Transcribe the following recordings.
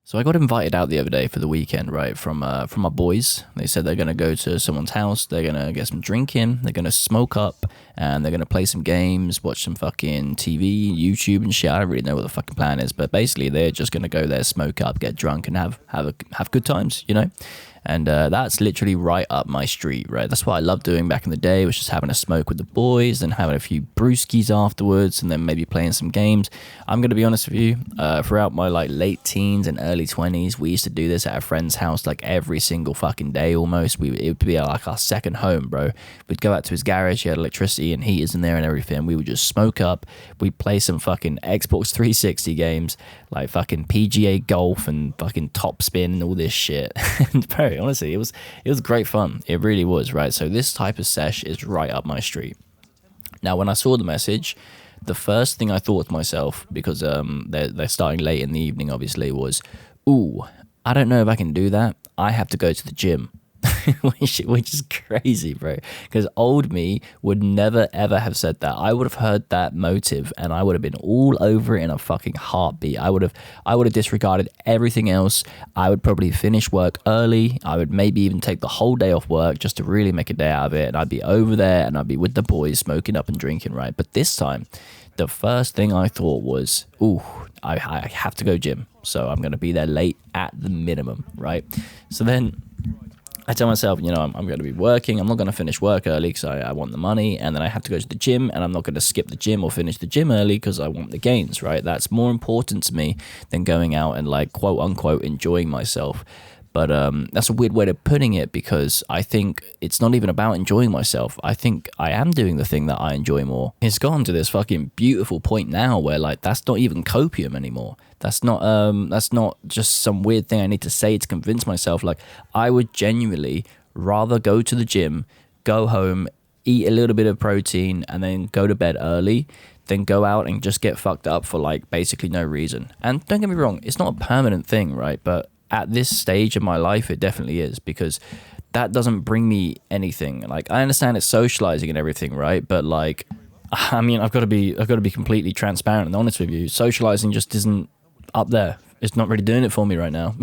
So I got invited out the other day for the weekend, right, from my boys. They said they're gonna go to someone's house, they're gonna get some drinking, they're gonna smoke up, and they're gonna play some games, watch some fucking TV, YouTube and shit. I don't really know what the fucking plan is, but basically they're just gonna go there, smoke up, get drunk, and have good times, you know. And that's literally right up my street, right? That's what I loved doing back in the day, was just having a smoke with the boys and having a few brewskis afterwards and then maybe playing some games. I'm going to be honest with you, throughout my like late teens and early 20s, we used to do this at a friend's house like every single fucking day almost. It would be like our second home, bro. We'd go out to his garage, he had electricity and heaters in there and everything. We would just smoke up. We'd play some fucking Xbox 360 games, like fucking PGA golf and fucking top spin and all this shit. And bro, honestly, it was great fun. It really was, right? So this type of sesh is right up my street. Now, when I saw the message, the first thing I thought to myself, because they're starting late in the evening, obviously, was, ooh, I don't know if I can do that. I have to go to the gym. which is crazy, bro, because old me would never ever have said that. I would have heard that motive and I would have been all over it in a fucking heartbeat. I would have disregarded everything else. I would probably finish work early. I would maybe even take the whole day off work just to really make a day out of it, and I'd be over there and I'd be with the boys smoking up and drinking, right? But this time the first thing I thought was, ooh, I have to go gym, so I'm going to be there late at the minimum, right? So then I tell myself, you know, I'm going to be working. I'm not going to finish work early because I want the money. And then I have to go to the gym, and I'm not going to skip the gym or finish the gym early because I want the gains, right? That's more important to me than going out and like quote unquote enjoying myself. But that's a weird way of putting it, because I think it's not even about enjoying myself. I think I am doing the thing that I enjoy more. It's gone to this fucking beautiful point now where like that's not even copium anymore. That's not just some weird thing I need to say to convince myself. Like, I would genuinely rather go to the gym, go home, eat a little bit of protein, and then go to bed early than go out and just get fucked up for like basically no reason. And don't get me wrong, it's not a permanent thing, right? But at this stage of my life, it definitely is, because that doesn't bring me anything. Like, I understand it's socializing and everything, right? But like, I mean, I've got to be completely transparent and honest with you. Socializing just isn't up there. It's not really doing it for me right now.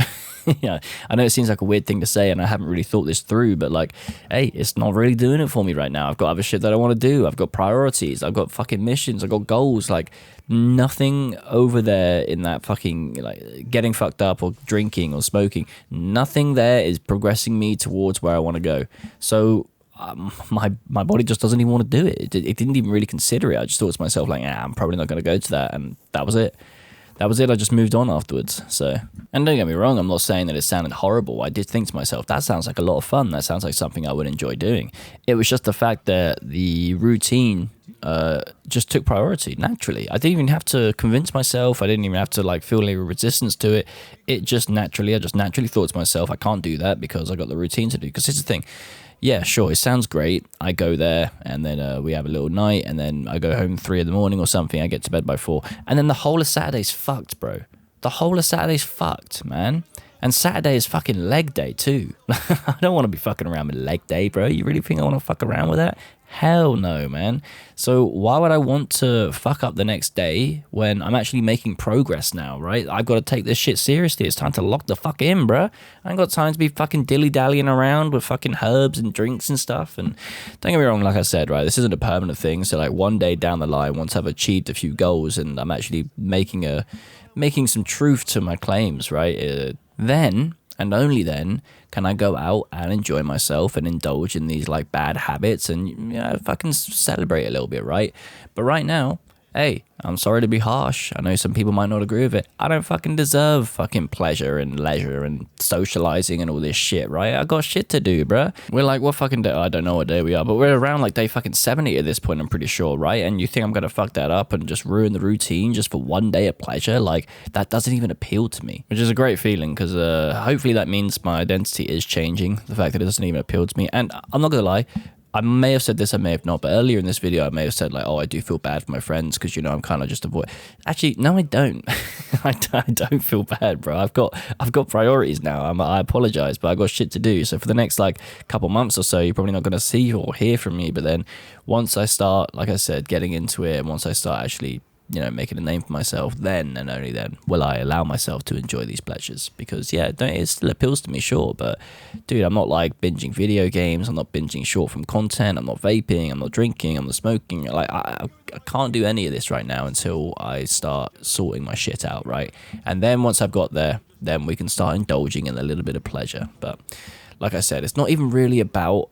Yeah, I know it seems like a weird thing to say, and I haven't really thought this through, but like, hey, it's not really doing it for me right now. I've got other shit that I want to do. I've got priorities. I've got fucking missions. I've got goals. Like, nothing over there in that fucking like getting fucked up or drinking or smoking. Nothing there is progressing me towards where I want to go. So my body just doesn't even want to do it. It didn't even really consider it. I just thought to myself like, I'm probably not going to go to that, and that was it. I just moved on afterwards. So, and don't get me wrong, I'm not saying that it sounded horrible. I did think to myself, that sounds like a lot of fun. That sounds like something I would enjoy doing. It was just the fact that the routine just took priority naturally. I didn't even have to convince myself. I didn't even have to like feel any resistance to it. I just naturally thought to myself, I can't do that because I got the routine to do. Because here's the thing. Yeah, sure, it sounds great. I go there and then we have a little night, and then I go home 3 a.m. or something. I get to bed by 4, and then the whole of Saturday's fucked, bro. The whole of Saturday's fucked, man. And Saturday is fucking leg day too. I don't want to be fucking around with leg day, bro. You really think I want to fuck around with that? Hell no, man. So why would I want to fuck up the next day when I'm actually making progress now, right? I've got to take this shit seriously. It's time to lock the fuck in, bro. I ain't got time to be fucking dilly-dallying around with fucking herbs and drinks and stuff. And don't get me wrong, like I said, right, this isn't a permanent thing. So like one day down the line, once I've achieved a few goals and I'm actually making some truth to my claims, right? Then and only then can I go out and enjoy myself and indulge in these like bad habits and, you know, fucking celebrate a little bit, right? But right now, hey, I'm sorry to be harsh. I know some people might not agree with it. I don't fucking deserve fucking pleasure and leisure and socializing and all this shit, right? I got shit to do, bruh. We're like, what fucking day? I don't know what day we are, but we're around like day fucking 70 at this point, I'm pretty sure, right? And you think I'm gonna fuck that up and just ruin the routine just for one day of pleasure? Like, that doesn't even appeal to me, which is a great feeling, because hopefully that means my identity is changing. The fact that it doesn't even appeal to me. And I'm not gonna lie, I may have said this, I may have not, but earlier in this video, I may have said like, oh, I do feel bad for my friends because, you know, I'm kind of just avoid. Actually, no, I don't. I don't feel bad, bro. I've got priorities now. I apologize, but I got shit to do. So for the next like couple months or so, you're probably not going to see or hear from me. But then once I start, like I said, getting into it, and once I start actually making a name for myself, then and only then will I allow myself to enjoy these pleasures. Because it still appeals to me, sure, but dude, I'm not like binging video games, I'm not binging short form content, I'm not vaping, I'm not drinking, I'm not smoking. Like I can't do any of this right now until I start sorting my shit out, right? And then once I've got there, then we can start indulging in a little bit of pleasure. But like I said, it's not even really about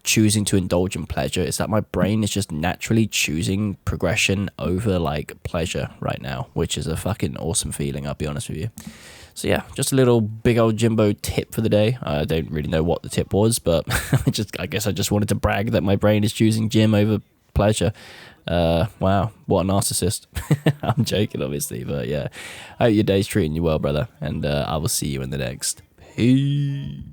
choosing to indulge in pleasure. It's that my brain is just naturally choosing progression over like pleasure right now, which is a fucking awesome feeling, I'll be honest with you. So yeah, just a little big old Jimbo tip for the day. I don't really know what the tip was, but I guess I just wanted to brag that my brain is choosing gym over pleasure. Wow, what a narcissist. I'm joking, obviously, but yeah, I hope your day's treating you well, brother, and I will see you in the next. Peace.